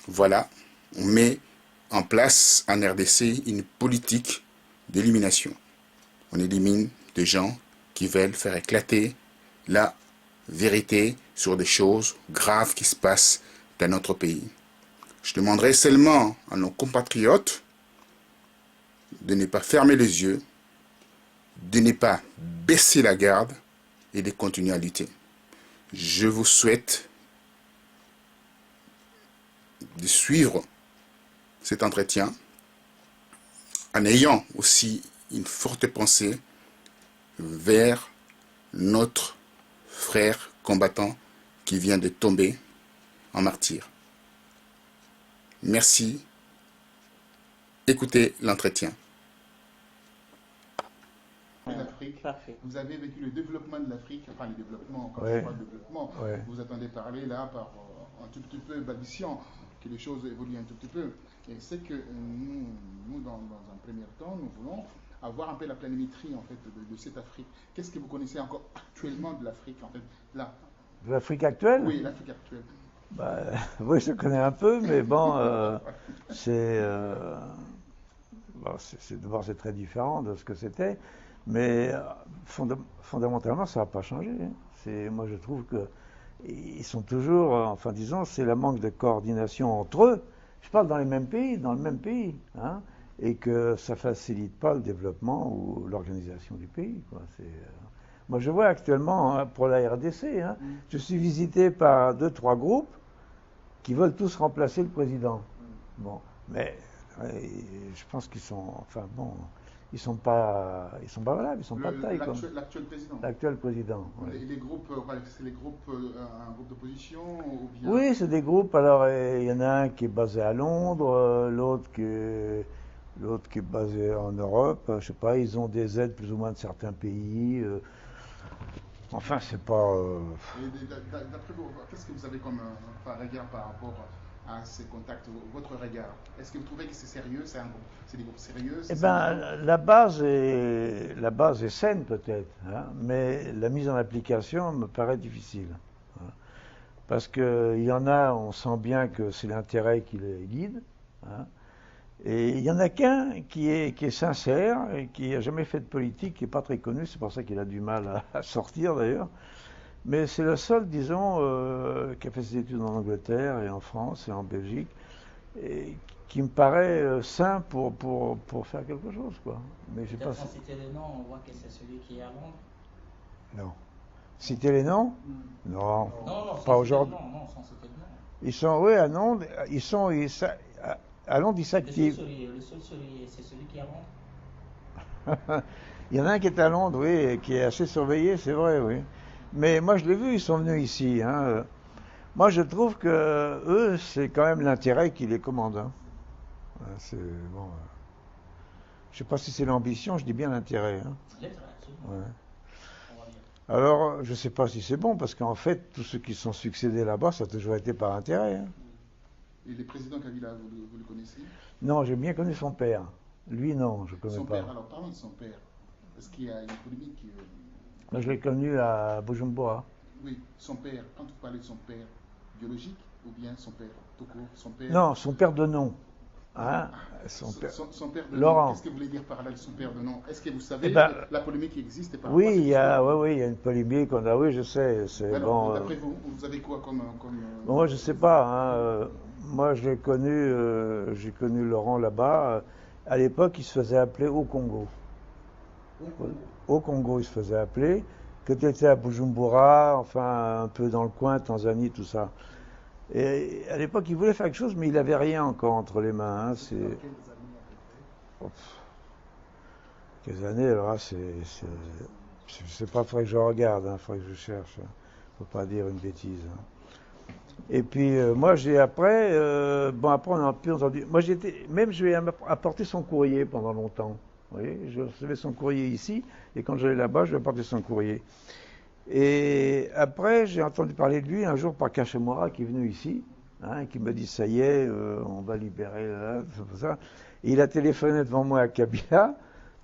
Voilà, on met en place en RDC une politique d'élimination. On élimine des gens qui veulent faire éclater la vérité sur des choses graves qui se passent dans notre pays. Je demanderai seulement à nos compatriotes de ne pas fermer les yeux, de ne pas baisser la garde et de continuer à lutter. Je vous souhaite de suivre cet entretien en ayant aussi une forte pensée vers notre frère combattant qui vient de tomber en martyr. Merci. Écoutez l'entretien. L'Afrique, vous avez vécu le développement de l'Afrique, enfin le développement, quand Ouais. je parle de développement, Ouais. vous attendez parler là par un tout petit peu balbutiant, que les choses évoluent un tout petit peu. Et c'est que nous dans un premier temps, nous voulons avoir un peu la planimétrie en fait de cette Afrique. Qu'est-ce que vous connaissez encore actuellement de l'Afrique en fait là? De l'Afrique actuelle? Oui, l'Afrique actuelle. Bah, oui, je connais un peu, mais bon, c'est bon, d'abord c'est très différent de ce que c'était, mais fondamentalement ça n'a pas changé, hein. Moi je trouve que ils sont toujours, enfin disons, c'est le manque de coordination entre eux. Je parle dans les mêmes pays, dans le même pays, hein, et que ça facilite pas le développement ou l'organisation du pays, quoi. Moi je vois actuellement, hein, pour la RDC, hein, je suis visité par 2-3 groupes qui veulent tous remplacer le président. Bon, mais je pense qu'ils sont, enfin bon, ils sont pas valables, ils sont pas de taille, quoi. L'actuel président. L'actuel président. Ouais. Les groupes, c'est les groupes, un groupe d'opposition ou bien... Oui, c'est des groupes. Alors, il y en a un qui est basé à Londres, l'autre qui est basé en Europe. Je sais pas, ils ont des aides plus ou moins de certains pays. Enfin, c'est pas. D'après vous, qu'est-ce que vous avez comme regard par rapport à ces contacts, votre regard? Est-ce que vous trouvez que c'est sérieux, c'est des groupes sérieux? Eh bien, la base est saine peut-être, hein, mais la mise en application me paraît difficile, hein. Parce qu'il y en a, on sent bien que c'est l'intérêt qui les guide, hein, et il y en a qu'un qui est sincère et qui n'a jamais fait de politique, qui n'est pas très connu, c'est pour ça qu'il a du mal à sortir d'ailleurs. Mais c'est le seul, disons, qui a fait ses études en Angleterre et en France et en Belgique, et qui me paraît sain pour faire quelque chose, quoi. Mais j'ai pas. Sans citer les noms, on voit que c'est celui qui est à Londres. Non. Citer les noms? Non. Non, pas aujourd'hui. Non, sans citer le nom. Ils sont, oui, à Londres. À Londres, ils s'activent. Le seul, c'est celui qui est à Londres. Il y en a un qui est à Londres, oui, et qui est assez surveillé, c'est vrai, oui. Mais moi, je l'ai vu, ils sont venus ici, hein. Moi, je trouve que eux, c'est quand même l'intérêt qui les commande, hein. C'est bon. Je sais pas si c'est l'ambition, je dis bien l'intérêt, hein. L'intérêt, absolument. Ouais. On va dire. Alors, je sais pas si c'est bon, parce qu'en fait, tous ceux qui sont succédés là-bas, ça a toujours été par intérêt, hein. Et le président Kabila, vous le connaissez? Non, j'ai bien connu son père. Lui, non, je connais Son pas. père, alors parlons de son père. Parce qu'il y a une polémique. Moi, je l'ai connu à Bujumbura. Oui, son père, quand vous parlez de son père biologique ou bien son père tout court, son père... Non, son père de nom. Hein, son père. Son père de Laurent. nom, qu'est-ce que vous voulez dire par là de son père de nom? Est-ce que vous savez Eh ben, la polémique qui existe par Oui, rapport à cette il y a, histoire? oui, il y a une polémique. Oui, je sais. C'est Alors, bon. d'après vous, vous avez quoi comme... Bon, moi, je sais pas, hein, moi, j'ai connu Laurent là-bas. À l'époque, il se faisait appeler au Congo. Au Congo, il se faisait appeler. Que tu étais à Bujumbura, enfin, un peu dans le coin, Tanzanie, tout ça. Et à l'époque, il voulait faire quelque chose, mais il n'avait rien encore entre les mains, hein. Quelles années, alors là, je sais pas, il faudrait que je regarde, il faudrait que je cherche. Faut pas dire une bêtise, hein. Et puis, moi, après, après, on a plus entendu. Moi, je lui ai apporté son courrier pendant longtemps. Vous voyez, je recevais son courrier ici, et quand j'allais là-bas, je lui apportais son courrier. Et après, j'ai entendu parler de lui un jour par Cachemora qui est venu ici, hein, qui me dit ça y est, on va libérer là, tout ça. Et il a téléphoné devant moi à Kabila.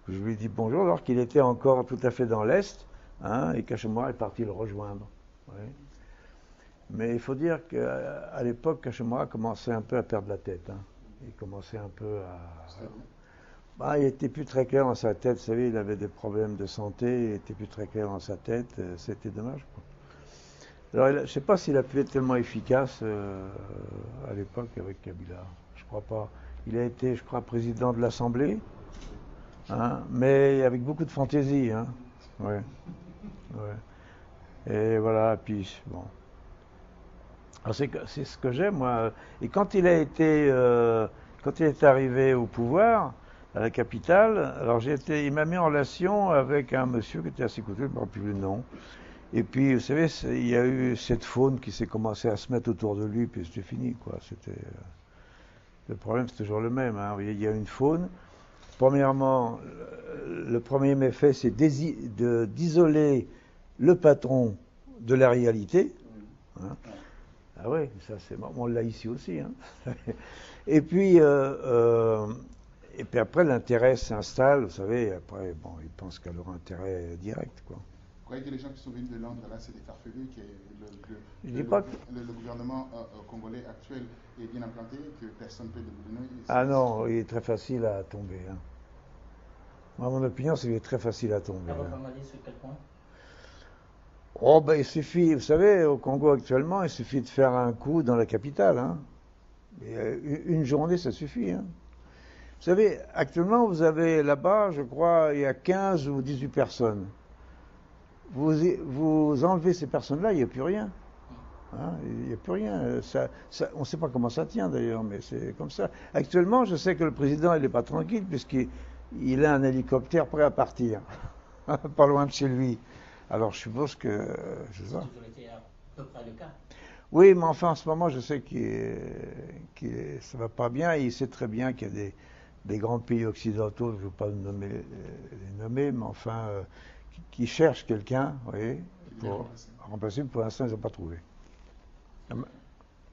Je lui ai dit bonjour, alors qu'il était encore tout à fait dans l'Est, hein, et Cachemora est parti le rejoindre. Ouais. Mais il faut dire qu'à l'époque, Cachemira commençait un peu à perdre la tête. Hein. Il commençait un peu à... C'est-à-dire Bah, il n'était plus très clair dans sa tête, vous savez, il avait des problèmes de santé, il n'était plus très clair dans sa tête, c'était dommage, quoi. Alors, je ne sais pas s'il a pu être tellement efficace à l'époque avec Kabila, je crois pas. Il a été, je crois, président de l'Assemblée, hein, mais avec beaucoup de fantaisie, hein. Ouais, ouais. Et voilà, puis bon. Alors c'est ce que j'aime, moi. Et quand il est arrivé au pouvoir, à la capitale, alors il m'a mis en relation avec un monsieur qui était assez coûteux, je ne me rappelle plus le nom. Et puis, vous savez, il y a eu cette faune qui s'est commencé à se mettre autour de lui, puis c'était fini, quoi. Le problème, c'est toujours le même, hein. Vous voyez, il y a une faune. Premièrement, le premier méfait, c'est d'isoler le patron de la réalité, hein. Ah oui, ça c'est on l'a ici aussi, hein. Et puis après l'intérêt s'installe, vous savez. Après, bon, ils pensent qu'à leur intérêt direct, quoi. Vous croyez que les gens qui sont venus de Londres, là, c'est des farfelus, que Je dis pas que... le gouvernement congolais actuel est bien implanté, que personne ne peut le donner? Ah non, il est très facile à tomber, hein. Moi, mon opinion, c'est qu'il est très facile à tomber, À votre hein. analyse, sur quel point? Oh, ben il suffit, vous savez, au Congo actuellement, il suffit de faire un coup dans la capitale, hein. Et, une journée, ça suffit, hein. Vous savez, actuellement, vous avez là-bas, je crois, il y a 15 ou 18 personnes. Vous enlevez ces personnes-là, il n'y a plus rien. Hein, il n'y a plus rien. On ne sait pas comment ça tient d'ailleurs, mais c'est comme ça. Actuellement, je sais que le président, il n'est pas tranquille, puisqu'il a un hélicoptère prêt à partir, pas loin de chez lui. Alors je suppose que... je sais Ça a pas. toujours été à peu près le cas. Oui, mais enfin, en ce moment, je sais ça va pas bien. Et il sait très bien qu'il y a des grands pays occidentaux, je ne veux pas les nommer, mais enfin, qui cherchent quelqu'un, vous voyez, pour remplacer. Pour l'instant, ils n'ont pas trouvé.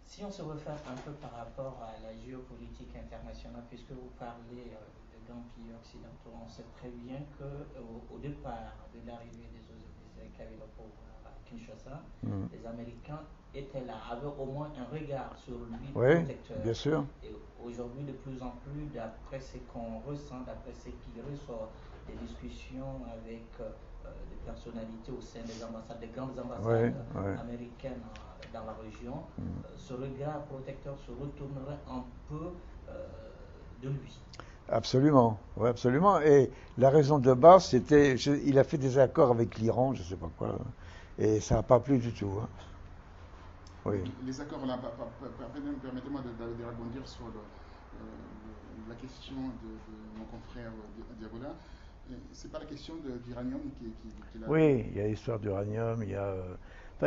Si on se réfère un peu par rapport à la géopolitique internationale, puisque vous parlez des grands pays occidentaux, on sait très bien qu'au départ de l'arrivée des Kabila au pouvoir à Kinshasa, les Américains étaient là, avaient au moins un regard sur lui, Oui, protecteur. bien sûr. Et aujourd'hui, de plus en plus, d'après ce qu'on ressent, d'après ce qui ressort des discussions avec des personnalités au sein des ambassades, des grandes ambassades américaines dans la région, ce regard protecteur se retournerait un peu de lui. Absolument, oui, absolument. Et la raison de base, c'était, il a fait des accords avec l'Iran, je ne sais pas quoi, et ça n'a pas plu du tout, hein. Oui. Les accords, là, permettez-moi de rebondir sur la question de mon confrère Diabola. C'est pas la question d'uranium qui l'a... Oui, il y a l'histoire d'uranium, il y a...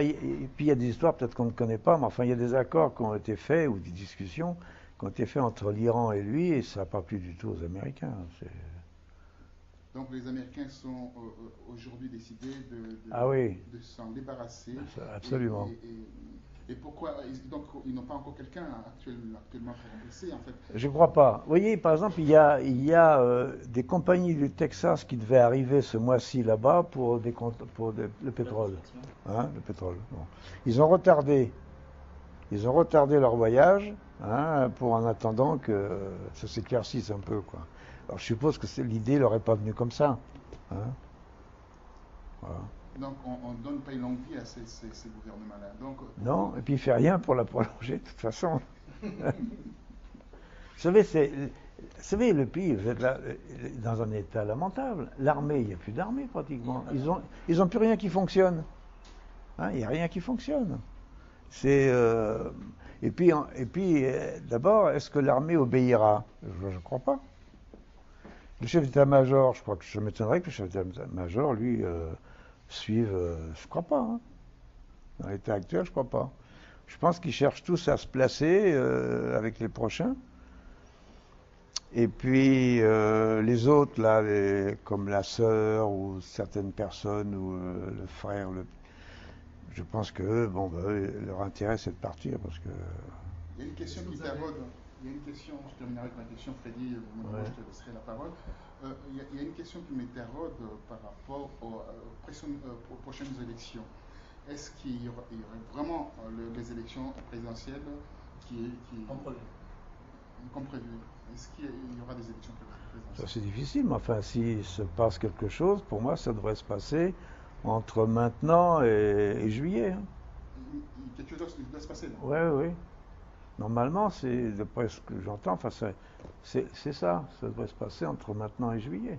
et puis il y a des histoires peut-être qu'on ne connaît pas, mais enfin il y a des accords qui ont été faits, ou des discussions qui ont été faits entre l'Iran et lui, et ça n'a pas plu du tout aux Américains. Donc les Américains sont aujourd'hui décidés de s'en débarrasser. Absolument. Et pourquoi? Donc ils n'ont pas encore quelqu'un actuellement pour remplacer, en fait. Je ne crois pas. Vous voyez, par exemple, il y a des compagnies du Texas qui devaient arriver ce mois-ci là-bas pour le pétrole. Hein, le pétrole. Bon. Ils ont retardé leur voyage, hein, pour en attendant que ça s'éclaircisse un peu, quoi. Alors je suppose que l'idée leur est pas venue comme ça, hein. Voilà. Donc on ne donne pas une longue vie à ces gouvernements-là. Non, et puis il ne fait rien pour la prolonger de toute façon. Vous savez, le pays, vous êtes là, dans un état lamentable. L'armée, il n'y a plus d'armée pratiquement. Ils ont plus rien qui fonctionne. Hein, il n'y a rien qui fonctionne. Et puis d'abord, est-ce que l'armée obéira? Je ne crois pas. Le chef d'état-major, je m'étonnerais que le chef d'état-major, lui, suive. Je ne crois pas, hein. Dans l'état actuel, je ne crois pas. Je pense qu'ils cherchent tous à se placer avec les prochains. Et puis les autres, là, comme la sœur ou certaines personnes, ou le frère, je pense que leur intérêt, c'est de partir, parce que... Il y a une question qui taraude. Il y a une question, je terminerai avec ma question, Freddy, je te laisserai la parole. Il y a une question qui me taraude par rapport aux prochaines élections. est-ce qu'il y aurait vraiment les élections présidentielles comme prévu? Est-ce qu'il y aura des élections présidentielles? Ça, c'est difficile, mais enfin, s'il se passe quelque chose, pour moi, ça devrait se passer entre maintenant et juillet. Hein. Quelque chose doit se passer, non? Oui, oui. Normalement, c'est, d'après ce que j'entends, enfin, c'est ça. Ça devrait se passer entre maintenant et juillet.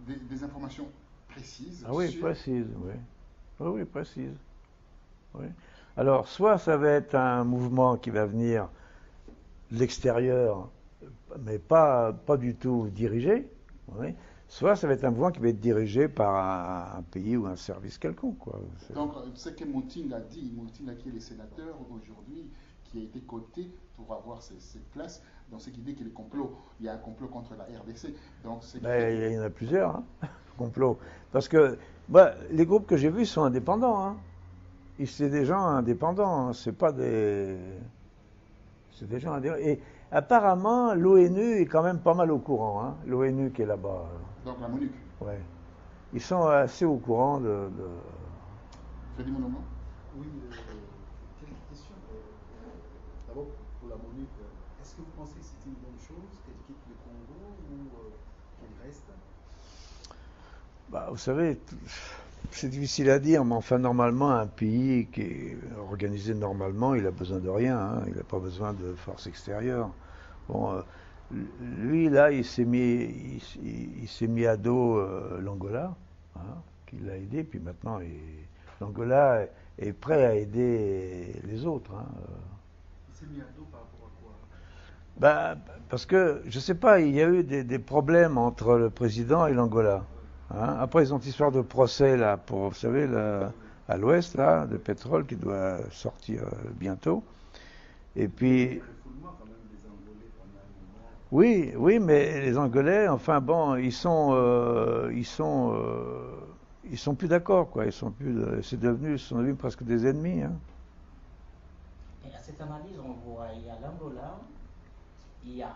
Des informations précises? Ah oui, précises, oui. Oui, oui, précises. Oui. Alors, soit ça va être un mouvement qui va venir de l'extérieur, mais pas du tout dirigé, oui. Soit ça va être un mouvement qui va être dirigé par un pays ou un service quelconque. Quoi. Donc, ce que Monting a dit, Monting qui est le sénateur aujourd'hui, qui a été coté pour avoir cette place, donc ce qui dit qu'il y a complot. Il y a un complot contre la RDC. Donc, il y en a plusieurs, hein, complots. Parce que les groupes que j'ai vus sont indépendants. Hein. C'est des gens indépendants, hein. C'est pas des. C'est des gens indépendants. Et apparemment, l'ONU est quand même pas mal au courant. Hein. L'ONU qui est là-bas. Donc la MONUC. Ouais. Ils sont assez au courant de... Freddy Monomo. Oui, quelques questions. D'abord, pour la MONUC, est-ce que vous pensez que c'est une bonne chose qu'elle quitte le Congo ou qu'elle reste? Vous savez, c'est difficile à dire, mais enfin, normalement, un pays qui est organisé normalement, il a besoin de rien. Hein. Il n'a pas besoin de force extérieure. Bon, lui, là, il s'est mis à dos l'Angola, hein, qui l'a aidé, puis maintenant, l'Angola est prêt à aider les autres. Hein. Il s'est mis à dos par rapport à quoi? Parce que, je ne sais pas, il y a eu des problèmes entre le président et l'Angola. Hein. Après, ils ont une histoire de procès, là, pour, vous savez, à l'ouest, là, de pétrole, qui doit sortir bientôt. Et puis... Oui, oui, mais les Angolais, enfin bon, ils sont plus d'accord, quoi. Ils sont devenus presque des ennemis. Hein. Et à cette analyse, on voit, il y a l'Angola, il y a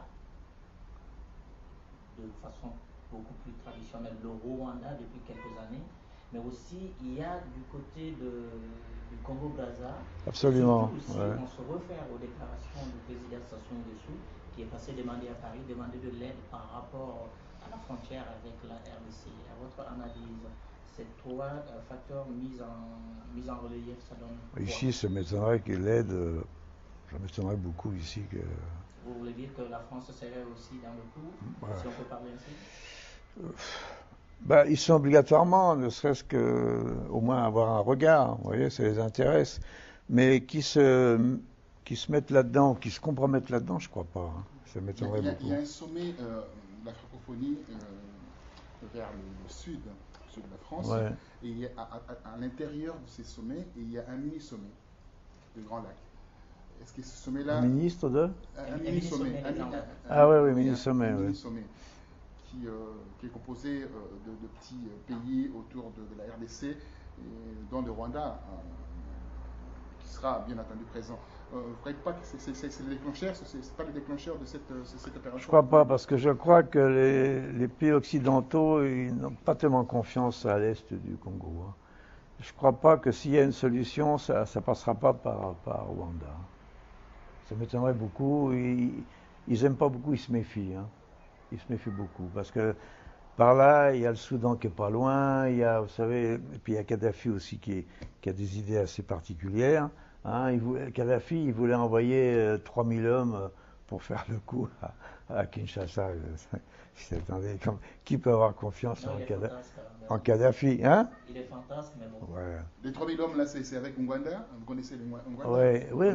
de façon beaucoup plus traditionnelle le Rwanda depuis quelques années, mais aussi il y a du côté du Congo-Brazza. Absolument. Aussi, on se réfère aux déclarations du président Sassou Nguesso, qui est passé demander à Paris, demander de l'aide par rapport à la frontière avec la RDC. À votre analyse, ces trois facteurs mis en relief, ça donne quoi? Ici, ça m'étonnerait qu'il aide, ça m'étonnerait beaucoup ici que... Vous voulez dire que la France serait aussi dans le coup, si on peut parler ainsi? Ils sont obligatoirement, ne serait-ce que au moins avoir un regard, vous voyez, ça les intéresse. Mais qui se mettent là-dedans, qui se compromettent là-dedans, je crois pas. Hein. Ça m'étonnerait beaucoup. Il y a un sommet de la francophonie vers le sud de la France. Ouais. Et il y a, à l'intérieur de ces sommets, il y a un mini-sommet de Grand Lac. Est-ce que ce sommet-là... Un ministre de... Un mini-sommet. Oui, mini-sommet. Un mini-sommet qui est composé de petits pays autour de la RDC, dont le Rwanda, qui sera bien entendu présent. Vous ne croyez pas que c'est le déclencheur, c'est pas le déclencheur de cette opération? Je ne crois pas, parce que je crois que les pays occidentaux ils n'ont pas tellement confiance à l'est du Congo. Hein. Je ne crois pas que s'il y a une solution, ça ne passera pas par Rwanda. Ça m'étonnerait beaucoup. Ils n'aiment pas beaucoup, ils se méfient. Hein. Ils se méfient beaucoup, parce que par là, il y a le Soudan qui est pas loin, il y a, vous savez, et puis il y a Kadhafi aussi qui a des idées assez particulières. Hein, Kadhafi, il voulait envoyer 3000 hommes pour faire le coup à Kinshasa. Attendez, qui peut avoir confiance en Kadhafi, hein? Il est fantasque, mais bon. Ouais. Les 3000 hommes, là, c'est avec Ngwanda. Vous connaissez les Ngwanda? Oui,